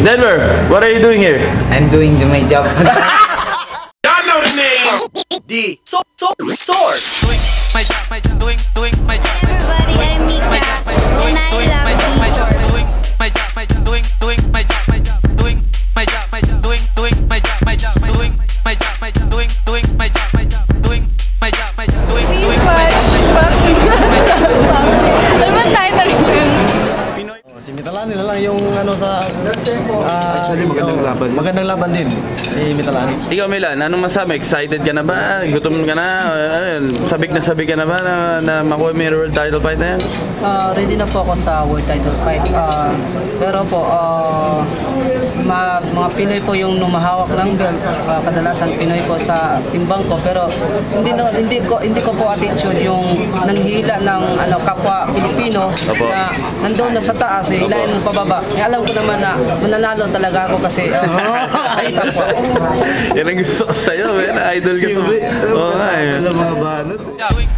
Denver, what are you doing here? I'm doing my job. Y'all know the name. D. Source. Doing my job, doing my job. Everybody, I'm Mika, and I love D-Source. Doing my job, doing my job, doing my job, doing my job, doing my job, doing my job, doing my job, doing my Ano ba title yun? Si Mitalani na lang yung ano sa Actually, magandang laban din si Mitalani. Ikaw Milan, anong masabi? Excited ka na ba? Gutom ka na? Sabik ka na ba na makuha mo yung world title fight na yan? Ready na po ako sa world title fight. Pero po, mga Pinoy po yung numahawak ng belt. Kadalasan Pinoy po sa timbang ko. Pero hindi ko po attitude yung nanghila ng kapwa Pilipino na nandoon na sa taas, hilahin mo pababa. Alam ko naman na mananalo talaga ako kasi Yan ang gusto ko sa'yo, man. Idol ka sa... Oo nga, eh. Mga banat. Doing